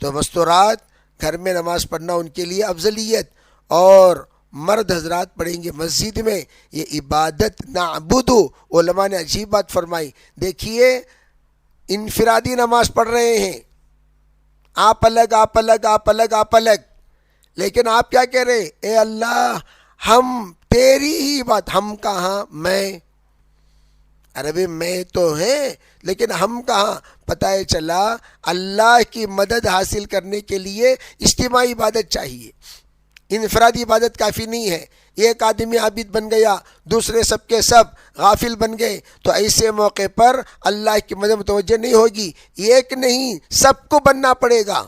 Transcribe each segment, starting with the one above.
تو مستورات گھر میں نماز پڑھنا ان کے لیے افضلیت، اور مرد حضرات پڑھیں گے مسجد میں، یہ عبادت نعبدو۔ علماء نے عجیب بات فرمائی، دیکھیے انفرادی نماز پڑھ رہے ہیں، آپ الگ آپ الگ آپ الگ آپ الگ، لیکن آپ کیا کہہ رہے؟ اے اللہ ہم تیری ہی بات، ہم کہاں میں، عربی میں تو ہیں لیکن ہم کہاں؟ پتہ چلا اللہ کی مدد حاصل کرنے کے لیے اجتماعی عبادت چاہیے، انفرادی عبادت کافی نہیں ہے۔ ایک آدمی عابد بن گیا، دوسرے سب کے سب غافل بن گئے، تو ایسے موقع پر اللہ کی مدد متوجہ نہیں ہوگی۔ ایک نہیں، سب کو بننا پڑے گا۔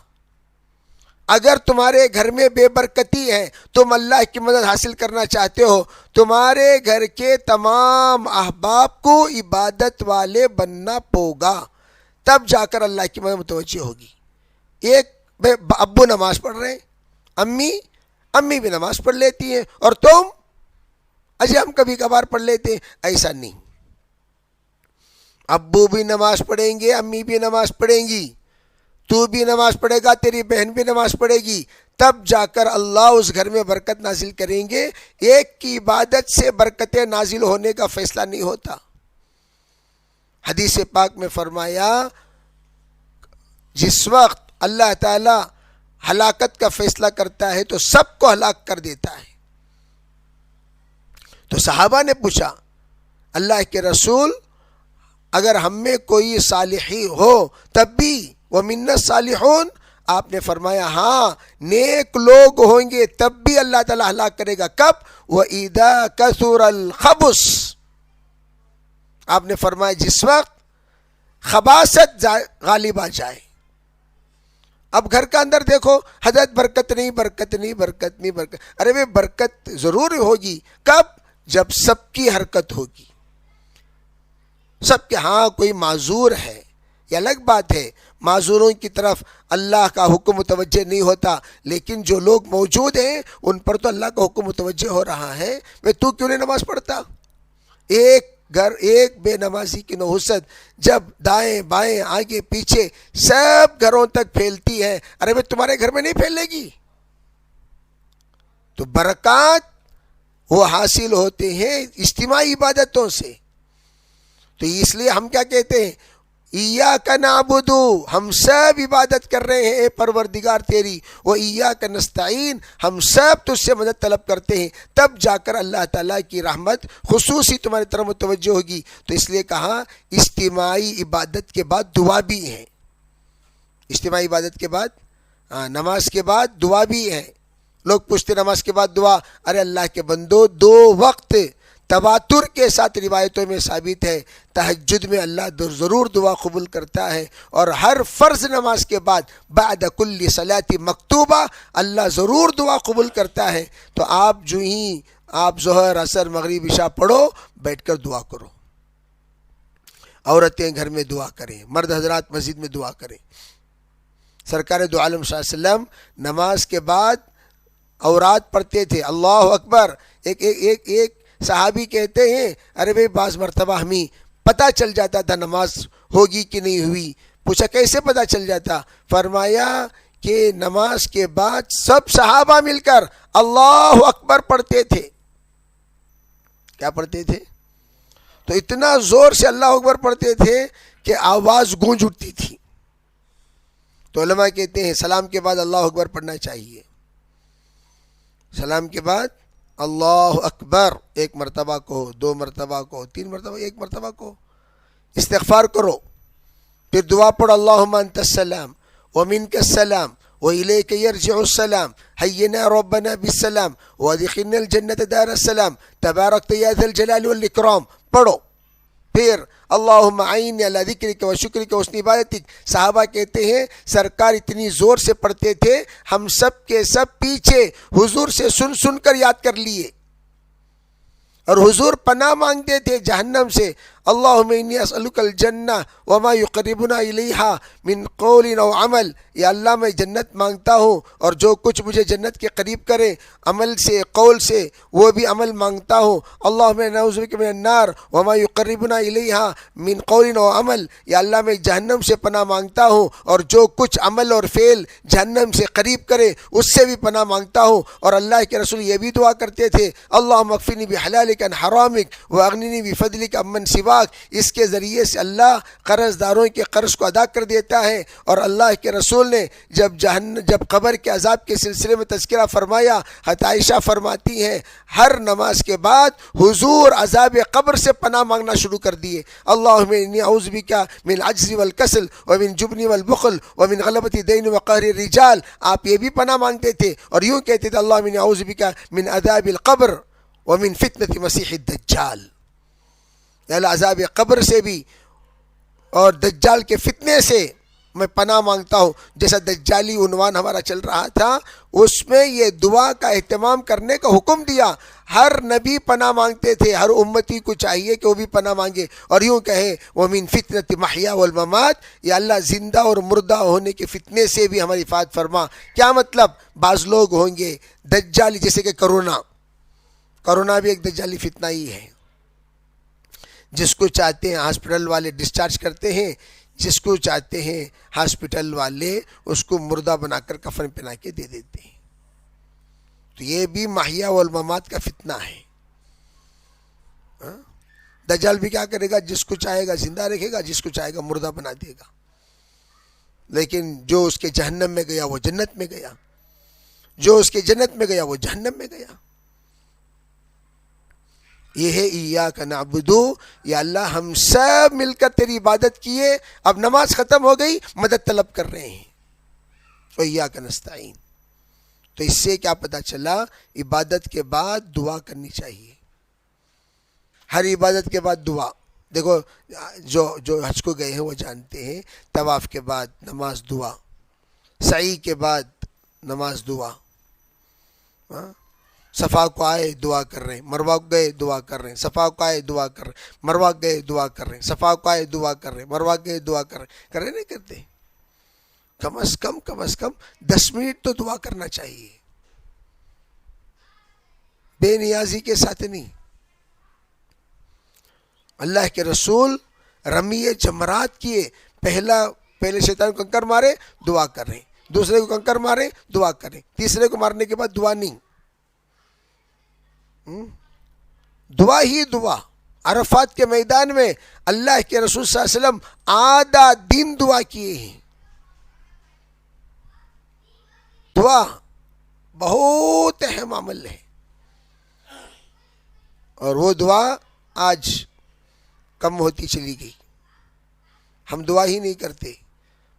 اگر تمہارے گھر میں بے برکتی ہے، تم اللہ کی مدد حاصل کرنا چاہتے ہو، تمہارے گھر کے تمام احباب کو عبادت والے بننا ہوگا، تب جا کر اللہ کی مدد متوجہ ہوگی۔ ایک ابو نماز پڑھ رہے ہیں، امی بھی نماز پڑھ لیتی ہیں، اور تم اجے ہم کبھی کبھار پڑھ لیتے ہیں، ایسا نہیں۔ ابو بھی نماز پڑھیں گے، امی بھی نماز پڑھیں گی، تو بھی نماز پڑھے گا، تیری بہن بھی نماز پڑھے گی، تب جا کر اللہ اس گھر میں برکت نازل کریں گے۔ ایک کی عبادت سے برکتیں نازل ہونے کا فیصلہ نہیں ہوتا۔ حدیث پاک میں فرمایا، جس وقت اللہ تعالی ہلاکت کا فیصلہ کرتا ہے تو سب کو ہلاک کر دیتا ہے۔ تو صحابہ نے پوچھا، اللہ کے رسول اگر ہم میں کوئی صالحی ہو تب بھی وَمِنَّ الصَّالِحُونَ، آپ نے فرمایا ہاں نیک لوگ ہوں گے تب بھی اللہ تعالیٰ ہلاک کرے گا۔ کب؟ وَإِذَا كَثُرَ الْخَبُثُ، آپ نے فرمایا جس وقت خباثت غالب آ جائے۔ اب گھر کا اندر دیکھو، حضرت برکت نہیں برکت نہیں برکت نہیں برکت، ارے بھائی برکت ضرور ہوگی، کب؟ جب سب کی حرکت ہوگی، سب کے ہاں کوئی معذور ہے، یہ الگ بات ہے، معذوروں کی طرف اللہ کا حکم متوجہ نہیں ہوتا، لیکن جو لوگ موجود ہیں ان پر تو اللہ کا حکم متوجہ ہو رہا ہے۔ میں تو کیوں نہیں نماز پڑھتا؟ ایک بے نمازی کی نحوست جب دائیں بائیں آگے پیچھے سب گھروں تک پھیلتی ہے، ارے بھائی تمہارے گھر میں نہیں پھیلے گی؟ تو برکات وہ حاصل ہوتے ہیں اجتماعی عبادتوں سے۔ تو اس لیے ہم کیا کہتے ہیں؟ ایاک نعبد، ہم سب عبادت کر رہے ہیں اے پروردگار تیری، و ایاک نستعین، ہم سب تجھ سے مدد طلب کرتے ہیں، تب جا کر اللہ تعالیٰ کی رحمت خصوصی تمہاری طرف متوجہ ہوگی۔ تو اس لیے کہا اجتماعی عبادت کے بعد دعا بھی ہے، اجتماعی عبادت کے بعد نماز کے بعد دعا بھی ہے۔ لوگ پوچھتے نماز کے بعد دعا، ارے اللہ کے بندو، 2 وقت تواتر کے ساتھ روایتوں میں ثابت ہے، تہجد میں اللہ ضرور دعا قبول کرتا ہے، اور ہر فرض نماز کے بعد بعد کل صلاۃ مکتوبہ اللہ ضرور دعا قبول کرتا ہے۔ تو آپ جو ہی آپ ظہر عصر مغرب عشاء پڑھو، بیٹھ کر دعا کرو، عورتیں گھر میں دعا کریں، مرد حضرات مسجد میں دعا کریں۔ سرکار دو عالم صلی اللہ علیہ وسلم نماز کے بعد اورات پڑھتے تھے، اللہ اکبر۔ ایک صحابی کہتے ہیں، ارے بھائی بعض مرتبہ ہمیں پتہ چل جاتا تھا نماز ہوگی کہ نہیں ہوئی۔ پوچھا کیسے پتہ چل جاتا؟ فرمایا کہ نماز کے بعد سب صحابہ مل کر اللہ اکبر پڑھتے تھے۔ کیا پڑھتے تھے؟ تو اتنا زور سے اللہ اکبر پڑھتے تھے کہ آواز گونج اٹھتی تھی۔ تو علماء کہتے ہیں سلام کے بعد اللہ اکبر پڑھنا چاہیے، سلام کے بعد اللہ اکبر 1 مرتبہ کو، 2 مرتبہ کو، 3 مرتبہ، 1 مرتبہ کو استغفار کرو، پھر دعا پڑھو، اللہم انت السلام ومنک السلام وإلیک یرجع السلام حینا ربنا بالسلام وادخلنا الجنة دار السلام تبارکت یا ذا الجلال والاکرام پڑھو، پھر اللہم اعینی علی ذکرک و شکرک و حسن عبادتک۔ صحابہ کہتے ہیں سرکار اتنی زور سے پڑھتے تھے، ہم سب کے سب پیچھے حضور سے سن کر یاد کر لیے، اور حضور پناہ مانگتے تھے جہنم سے، اللہم انی اسألک الجنہ وما یقربنا الیہا من قول و عمل، یا اللہ میں جنت مانگتا ہوں اور جو کچھ مجھے جنت کے قریب کرے عمل سے قول سے وہ بھی عمل مانگتا ہوں۔ اللہم نعوذ بک من النار وما یقربنا الیہا من قول و عمل، یا اللہ میں جہنم سے پناہ مانگتا ہوں اور جو کچھ عمل اور فعل جہنم سے قریب کرے اس سے بھی پناہ مانگتا ہوں۔ اور اللہ کے رسول یہ بھی دعا کرتے تھے، اللہم اکفنی بحلالک عن حرامک واغننی بفضلک عمن سواک۔ اس کے ذریعے سے اللہ قرض داروں کے قرض کو ادا کر دیتا ہے۔ اور اللہ کے رسول نے جب قبر کے عذاب کے سلسلے میں تذکرہ فرمایا، حضرت عائشہ فرماتی ہیں ہر نماز کے بعد حضور عذاب قبر سے پناہ مانگنا شروع کر دیے۔ اللہم انی اعوذ بک من العجز والکسل ومن جبن والبخل ومن غلبۃ الدین وقہر الرجال۔ آپ یہ بھی پناہ مانگتے تھے اور یوں کہتے تھے اللہم انی اعوذ بک من عذاب القبر ومن فتنة مسیح الدجال، یا اللہ عذاب قبر سے بھی اور دجال کے فتنے سے میں پناہ مانگتا ہوں۔ جیسا دجالی عنوان ہمارا چل رہا تھا اس میں یہ دعا کا اہتمام کرنے کا حکم دیا۔ ہر نبی پناہ مانگتے تھے، ہر امتی کو چاہیے کہ وہ بھی پناہ مانگے اور یوں کہے وَمِن فِتْنَةِ مَحْيَا وَالْمَمَاتِ، یا اللہ زندہ اور مردہ ہونے کے فتنے سے بھی ہماری حفاظت فرما۔ کیا مطلب؟ بعض لوگ ہوں گے دجالی، جیسے کہ کرونا بھی ایک دجالی فتنہ ہی ہے۔ جس کو چاہتے ہیں ہاسپٹل والے ڈسچارج کرتے ہیں، جس کو چاہتے ہیں ہاسپٹل والے اس کو مردہ بنا کر کفن پہنا کے دے دیتے ہیں۔ تو یہ بھی محیا والممات کا فتنہ ہے۔ دجال بھی کیا کرے گا؟ جس کو چاہے گا زندہ رکھے گا، جس کو چاہے گا مردہ بنا دے گا۔ لیکن جو اس کے جہنم میں گیا وہ جنت میں گیا، جو اس کے جنت میں گیا وہ جہنم میں گیا۔ یہ ہے ایاک نعبد، یا اللہ ہم سب مل کر تیری عبادت کیے، اب نماز ختم ہو گئی، مدد طلب کر رہے ہیں، وایاک نستعین۔ تو اس سے کیا پتہ چلا؟ عبادت کے بعد دعا کرنی چاہیے، ہر عبادت کے بعد دعا۔ دیکھو جو حج کو گئے ہیں وہ جانتے ہیں، طواف کے بعد نماز دعا، سعی کے بعد نماز دعا، صفا کو آئے دعا کر رہے ہیں، مروہ کو گئے دعا کر رہے ہیں، صفا کو آئے دعا کر رہے ہیں، مروہ گئے دعا کر رہے ہیں، صفا کو آئے دعا کر رہے ہیں، مروہ گئے دعا کر رہے نہیں کرتے؟ کم از کم 10 منٹ تو دعا کرنا چاہیے، بے نیازی کے ساتھ نہیں۔ اللہ کے رسول رمی جمرات کیے، پہلے شیطان کو کنکر مارے دعا کر رہے ہیں، دوسرے کو کنکر مارے دعا کر رہے ہیں، تیسرے کو مارنے کے بعد دعا نہیں، دعا ہی دعا۔ عرفات کے میدان میں اللہ کے رسول صلی اللہ علیہ وسلم آدھا دن دعا کیے ہیں۔ دعا بہت اہم عمل ہے، اور وہ دعا آج کم ہوتی چلی گئی، ہم دعا ہی نہیں کرتے۔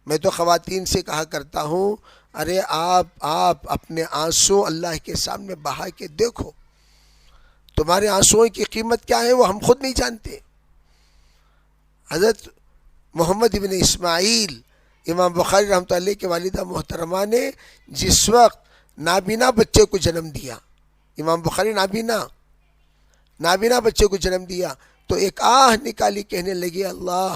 میں تو خواتین سے کہا کرتا ہوں، ارے آپ اپنے آنسو اللہ کے سامنے بہا کے دیکھو، تمہارے آنسوؤں کی قیمت کیا ہے وہ ہم خود نہیں جانتے۔ حضرت محمد ابن اسماعیل امام بخاری رحمۃ اللہ کے والدہ محترمہ نے جس وقت نابینا بچے کو جنم دیا، امام بخاری نابینا بچے کو جنم دیا، تو ایک آہ نکالی، کہنے لگی اللہ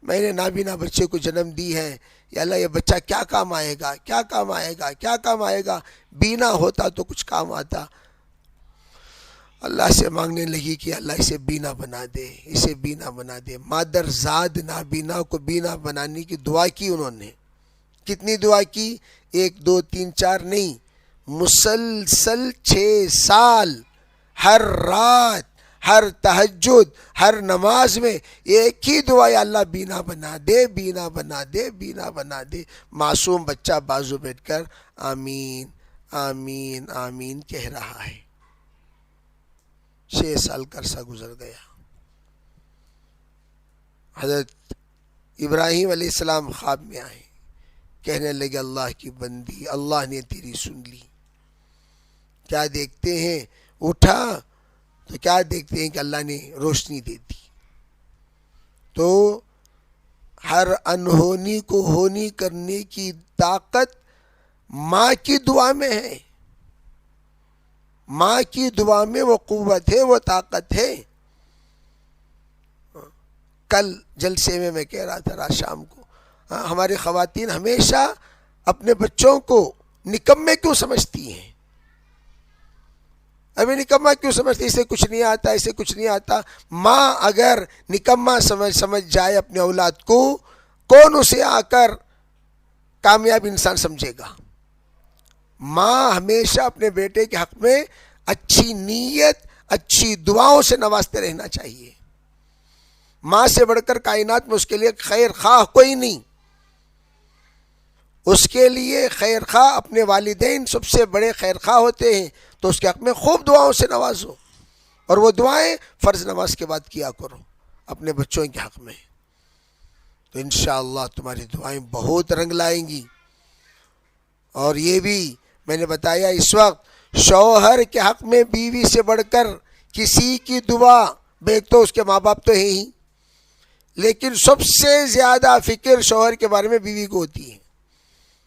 میں نے نابینا بچے کو جنم دی ہے، یا اللہ یہ بچہ کیا کام آئے گا، کیا کام آئے گا، کیا کام آئے گا، بینا ہوتا تو کچھ کام آتا۔ اللہ سے مانگنے لگی کہ اللہ اسے بینا بنا دے، اسے بینا بنا دے۔ مادر زاد نابینا کو بینا بنانے کی دعا کی انہوں نے۔ کتنی دعا کی؟ 1 2 3 4 نہیں، مسلسل 6 سال، ہر رات، ہر تہجد، ہر نماز میں ایک ہی دعا، یا اللہ بینا بنا دے، بینا بنا دے، بینا بنا دے۔ معصوم بچہ بازو بیٹھ کر آمین آمین آمین کہہ رہا ہے۔ 6 سال کا عرصہ گزر گیا۔ حضرت ابراہیم علیہ السلام خواب میں آئے، کہنے لگے اللہ کی بندی، اللہ نے تیری سن لی۔ کیا دیکھتے ہیں؟ اٹھا تو کیا دیکھتے ہیں کہ اللہ نے روشنی دے دی۔ تو ہر انہونی کو ہونی کرنے کی طاقت ماں کی دعا میں ہے، ماں کی دعا میں وہ قوت ہے، وہ طاقت ہے۔ کل جلسے میں کہہ رہا تھا رات شام کو، ہماری خواتین ہمیشہ اپنے بچوں کو نکمے کیوں سمجھتی ہیں؟ ابھی نکما کیوں سمجھتی؟ اسے کچھ نہیں آتا، اسے کچھ نہیں آتا۔ ماں اگر نکما سمجھ جائے اپنے اولاد کو، کون اسے آ کر کامیاب انسان سمجھے گا؟ ماں ہمیشہ اپنے بیٹے کے حق میں اچھی نیت، اچھی دعاؤں سے نوازتے رہنا چاہیے۔ ماں سے بڑھ کر کائنات میں اس کے لیے خیر خواہ کوئی نہیں، اس کے لیے خیر خواہ اپنے والدین سب سے بڑے خیر خواہ ہوتے ہیں، تو اس کے حق میں خوب دعاؤں سے نوازو، اور وہ دعائیں فرض نماز کے بعد کیا کرو اپنے بچوں کے حق میں، تو انشاءاللہ تمہاری دعائیں بہت رنگ لائیں گی۔ اور یہ بھی میں نے بتایا، اس وقت شوہر کے حق میں بیوی سے بڑھ کر کسی کی دعا، ایک تو اس کے ماں باپ تو ہے ہی، لیکن سب سے زیادہ فکر شوہر کے بارے میں بیوی کو ہوتی ہے۔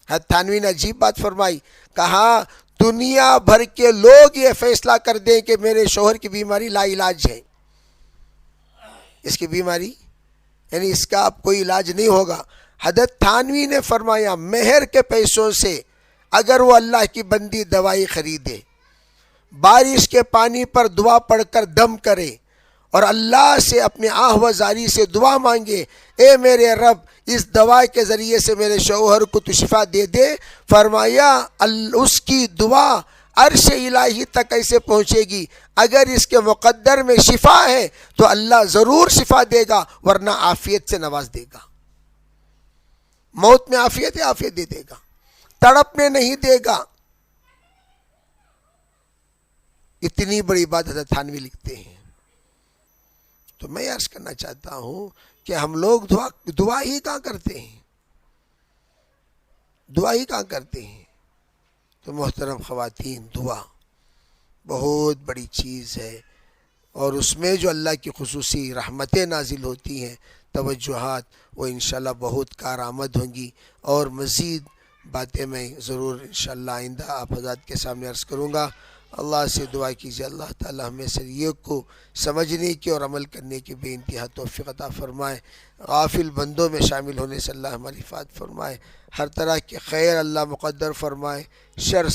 حضرت تھانوی نے عجیب بات فرمائی، کہا دنیا بھر کے لوگ یہ فیصلہ کر دیں کہ میرے شوہر کی بیماری لا علاج ہے، اس کی بیماری یعنی اس کا اب کوئی علاج نہیں ہوگا، حضرت تھانوی نے فرمایا مہر کے پیسوں سے اگر وہ اللہ کی بندی دوائی خریدے، بارش کے پانی پر دعا پڑھ کر دم کرے اور اللہ سے اپنے آہ و زاری سے دعا مانگے، اے میرے رب اس دوا کے ذریعے سے میرے شوہر کو تو شفا دے دے، فرمایا اس کی دعا عرش الہی تک کیسے پہنچے گی؟ اگر اس کے مقدر میں شفا ہے تو اللہ ضرور شفا دے گا، ورنہ عافیت سے نواز دے گا۔ موت میں عافیت ہے، عافیت دے دے گا، تڑپنے نہیں دے گا۔ اتنی بڑی بات حضرت تھانوی لکھتے ہیں۔ تو میں عرض کرنا چاہتا ہوں کہ ہم لوگ دعا ہی کہاں کرتے ہیں، دعا ہی کہاں کرتے ہیں؟ تو محترم خواتین، دعا بہت بڑی چیز ہے، اور اس میں جو اللہ کی خصوصی رحمتیں نازل ہوتی ہیں، توجہات، وہ انشاءاللہ بہت کارآمد ہوں گی، اور مزید باتیں میں ضرور انشاءاللہ آئندہ آپ حضرات کے سامنے عرض کروں گا۔ اللہ سے دعا کیجیے اللہ تعالی ہمیں سریے کو سمجھنے کی اور عمل کرنے کی بے انتہا توفیق عطا فرمائے، غافل بندوں میں شامل ہونے سے اللہ ہماری حفاظت فرمائے، ہر طرح کے خیر اللہ مقدر فرمائے، شر